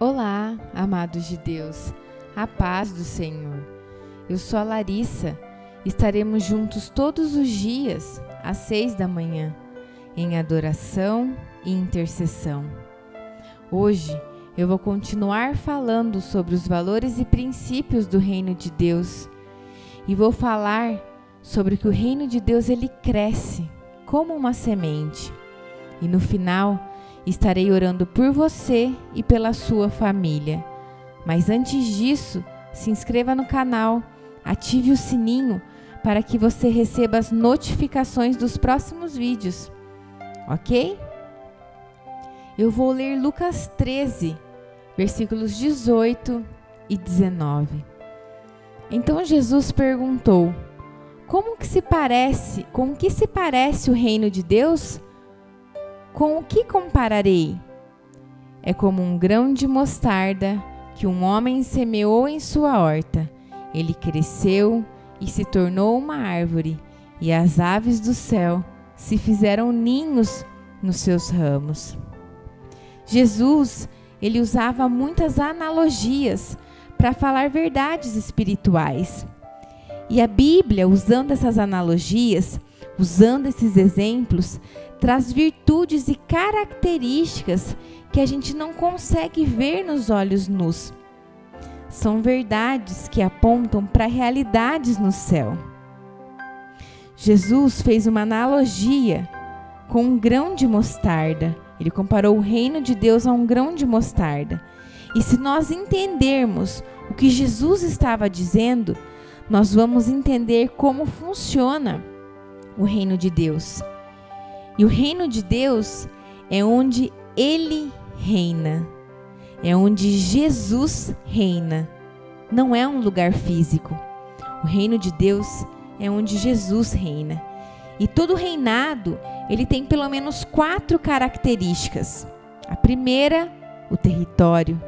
Olá, amados de Deus, a paz do Senhor. Eu sou a Larissa, estaremos juntos todos os dias, às 6 da manhã, em adoração e intercessão. Hoje, eu vou continuar falando sobre os valores e princípios do Reino de Deus e vou falar sobre que o Reino de Deus ele cresce como uma semente. E no final, estarei orando por você e pela sua família. Mas antes disso, se inscreva no canal, ative o sininho para que você receba as notificações dos próximos vídeos, ok? Eu vou ler Lucas 13, versículos 18 e 19. Então Jesus perguntou: com que se parece o reino de Deus? Com o que compararei? É como um grão de mostarda que um homem semeou em sua horta. Ele cresceu e se tornou uma árvore, e as aves do céu se fizeram ninhos nos seus ramos. Jesus, ele usava muitas analogias para falar verdades espirituais. E a Bíblia, usando essas analogias, usando esses exemplos, traz virtudes e características que a gente não consegue ver nos olhos nus. São verdades que apontam para realidades no céu. Jesus fez uma analogia com um grão de mostarda. Ele comparou o reino de Deus a um grão de mostarda. E se nós entendermos o que Jesus estava dizendo, nós vamos entender como funciona o reino de Deus. E o reino de Deus é onde Ele reina, é onde Jesus reina, não é um lugar físico. O reino de Deus é onde Jesus reina. E todo reinado, ele tem pelo menos 4 características. A primeira, o território.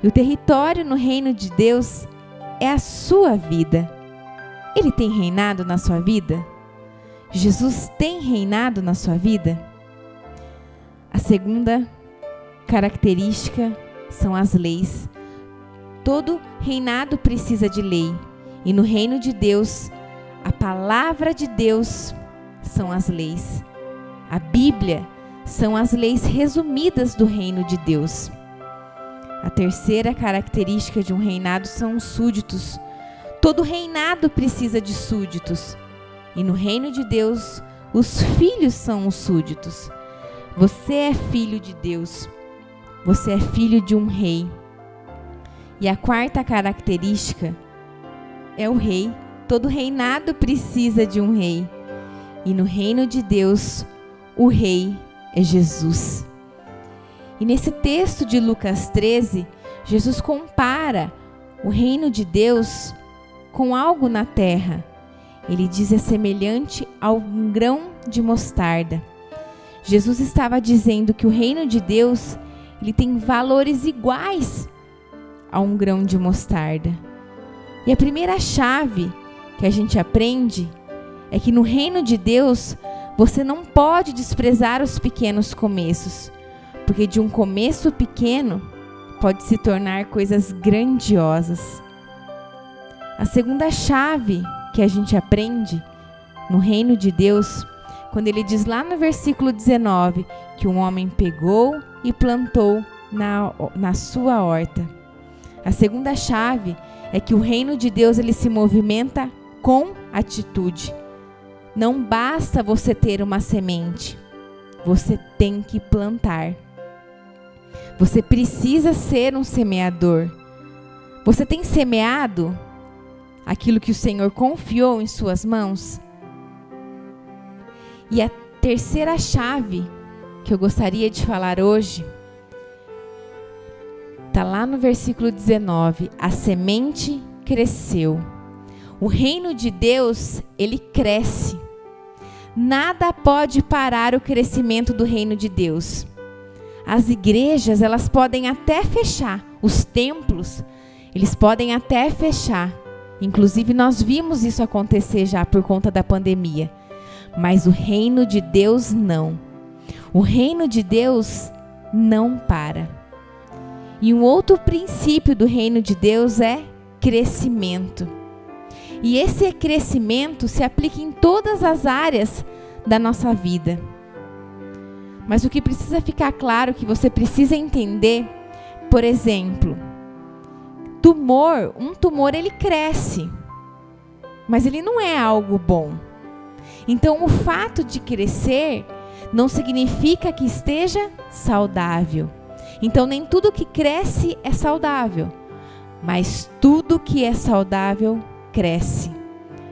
E o território no reino de Deus é a sua vida. Ele tem reinado na sua vida? Jesus tem reinado na sua vida? A segunda característica são as leis. Todo reinado precisa de lei. E no reino de Deus, a palavra de Deus são as leis. A Bíblia são as leis resumidas do reino de Deus. A terceira característica de um reinado são os súditos. Todo reinado precisa de súditos. E no reino de Deus, os filhos são os súditos. Você é filho de Deus. Você é filho de um rei. E a quarta característica é o rei. Todo reinado precisa de um rei. E no reino de Deus, o rei é Jesus. E nesse texto de Lucas 13, Jesus compara o reino de Deus com algo na terra. Ele diz é semelhante a um grão de mostarda. Jesus estava dizendo que o reino de Deus ele tem valores iguais a um grão de mostarda. E a primeira chave que a gente aprende é que no reino de Deus você não pode desprezar os pequenos começos, porque de um começo pequeno pode se tornar coisas grandiosas. A segunda chave que a gente aprende no reino de Deus, quando ele diz lá no versículo 19, que um homem pegou e plantou na sua horta. A segunda chave é que o reino de Deus ele se movimenta com atitude. Não basta você ter uma semente, você tem que plantar. Você precisa ser um semeador. Você tem semeado aquilo que o Senhor confiou em suas mãos? E a terceira chave que eu gostaria de falar hoje está lá no versículo 19. A semente cresceu. O reino de Deus, ele cresce. Nada pode parar o crescimento do reino de Deus. As igrejas, elas podem até fechar. Os templos, eles podem até fechar. Inclusive, nós vimos isso acontecer já por conta da pandemia. Mas o reino de Deus não. O reino de Deus não para. E um outro princípio do reino de Deus é crescimento. E esse crescimento se aplica em todas as áreas da nossa vida. Mas o que precisa ficar claro, que você precisa entender, por exemplo, um tumor ele cresce, mas ele não é algo bom. Então o fato de crescer não significa que esteja saudável. Então nem tudo que cresce é saudável, mas tudo que é saudável cresce.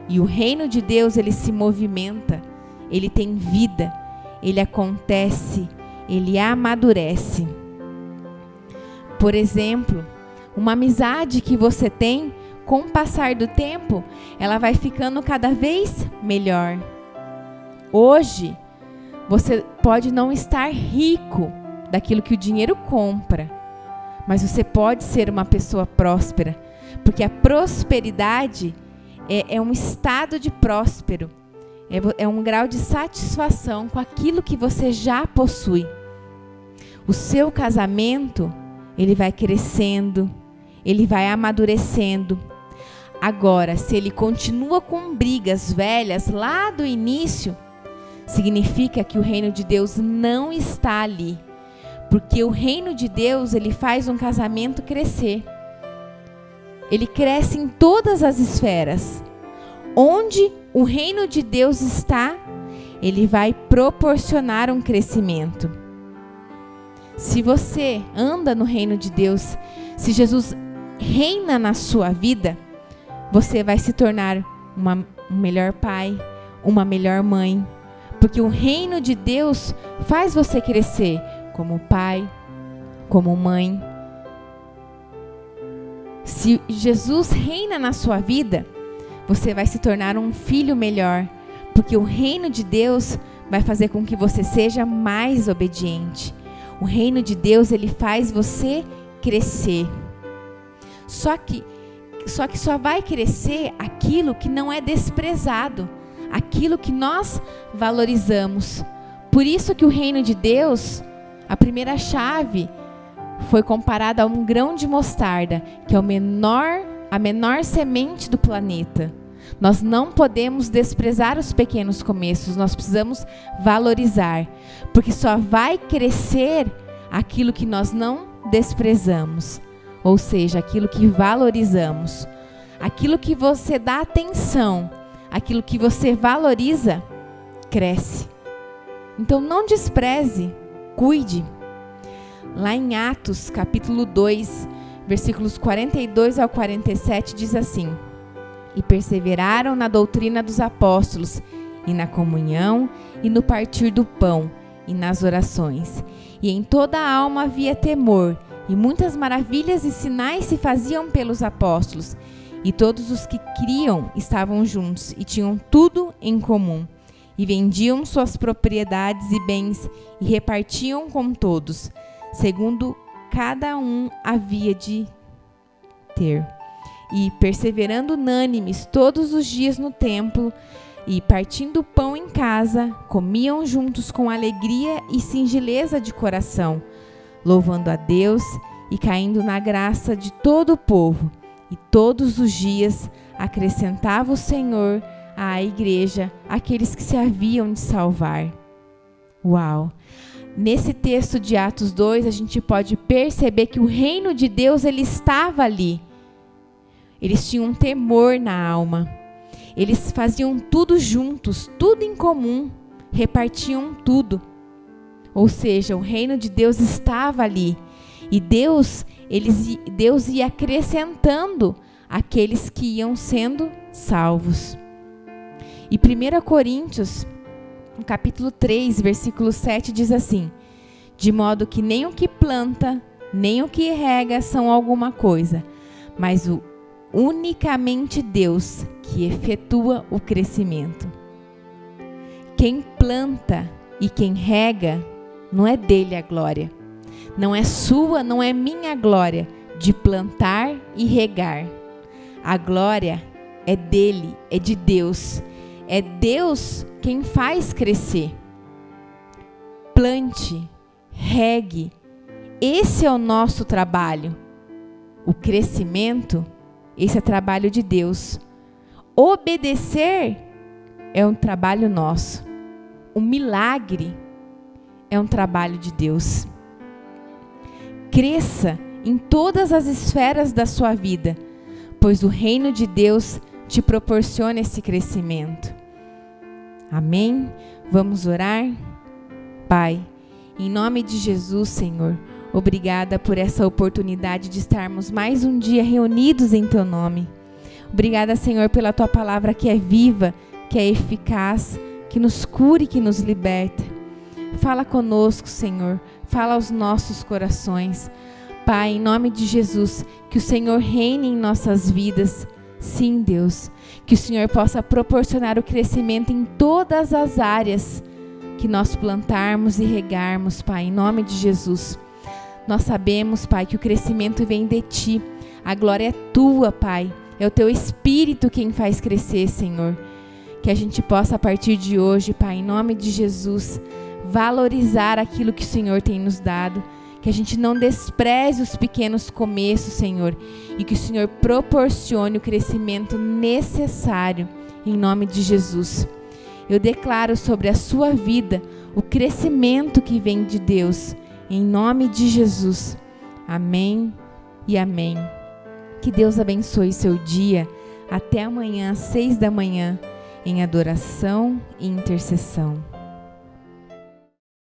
E o reino de Deus, ele se movimenta, ele tem vida, ele acontece, ele amadurece. Por exemplo, uma amizade que você tem, com o passar do tempo, ela vai ficando cada vez melhor. Hoje, você pode não estar rico daquilo que o dinheiro compra, mas você pode ser uma pessoa próspera, porque a prosperidade é um estado de próspero, é um grau de satisfação com aquilo que você já possui. O seu casamento, ele vai crescendo, ele vai amadurecendo. Agora, se ele continua com brigas velhas lá do início, significa que o reino de Deus não está ali. Porque o reino de Deus, ele faz um casamento crescer. Ele cresce em todas as esferas. Onde o reino de Deus está, ele vai proporcionar um crescimento. Se você anda no reino de Deus, se Jesus reina na sua vida, você vai se tornar um melhor pai, uma melhor mãe. Porque o reino de Deus faz você crescer como pai, como mãe. Se Jesus reina na sua vida, você vai se tornar um filho melhor, porque o reino de Deus vai fazer com que você seja mais obediente. O reino de Deus, ele faz você crescer. Só que só vai crescer aquilo que não é desprezado, aquilo que nós valorizamos. Por isso que o reino de Deus, a primeira chave, foi comparada a um grão de mostarda, que é a menor semente do planeta. Nós não podemos desprezar os pequenos começos, nós precisamos valorizar, porque só vai crescer aquilo que nós não desprezamos, ou seja, aquilo que valorizamos. Aquilo que você dá atenção, aquilo que você valoriza, cresce. Então não despreze, cuide. Lá em Atos, capítulo 2, versículos 42 ao 47, diz assim: E perseveraram na doutrina dos apóstolos, e na comunhão, e no partir do pão, e nas orações. E em toda a alma havia temor, e muitas maravilhas e sinais se faziam pelos apóstolos. E todos os que criam estavam juntos, e tinham tudo em comum. E vendiam suas propriedades e bens, e repartiam com todos, segundo cada um havia de ter. E perseverando unânimes todos os dias no templo, e partindo o pão em casa, comiam juntos com alegria e singeleza de coração, louvando a Deus e caindo na graça de todo o povo. E todos os dias acrescentava o Senhor à igreja aqueles que se haviam de salvar. Uau! Nesse texto de Atos 2, a gente pode perceber que o reino de Deus, ele estava ali. Eles tinham um temor na alma. Eles faziam tudo juntos, tudo em comum, repartiam tudo. Ou seja, o reino de Deus estava ali. E Deus ia acrescentando aqueles que iam sendo salvos. E 1 Coríntios, no capítulo 3, versículo 7, diz assim: De modo que nem o que planta, nem o que rega são alguma coisa, mas unicamente Deus que efetua o crescimento. Quem planta e quem rega, não é dele a glória. Não é sua, não é minha glória de plantar e regar. A glória é dele, é de Deus. É Deus quem faz crescer. Plante, regue, esse é o nosso trabalho. O crescimento, esse é trabalho de Deus. Obedecer é um trabalho nosso. O milagre é um trabalho de Deus. Cresça em todas as esferas da sua vida, pois o reino de Deus te proporciona esse crescimento. Amém? Vamos orar? Pai, em nome de Jesus, Senhor, obrigada por essa oportunidade de estarmos mais um dia reunidos em Teu nome. Obrigada, Senhor, pela Tua palavra que é viva, que é eficaz, que nos cura e que nos liberta. Fala conosco, Senhor, fala aos nossos corações. Pai, em nome de Jesus, que o Senhor reine em nossas vidas. Sim, Deus, que o Senhor possa proporcionar o crescimento em todas as áreas que nós plantarmos e regarmos, Pai, em nome de Jesus. Nós sabemos, Pai, que o crescimento vem de Ti. A glória é Tua, Pai. É o Teu Espírito quem faz crescer, Senhor. Que a gente possa, a partir de hoje, Pai, em nome de Jesus, valorizar aquilo que o Senhor tem nos dado. Que a gente não despreze os pequenos começos, Senhor. E que o Senhor proporcione o crescimento necessário, em nome de Jesus. Eu declaro sobre a sua vida o crescimento que vem de Deus, em nome de Jesus. Amém e amém. Que Deus abençoe seu dia. Até amanhã, às 6 da manhã, em adoração e intercessão.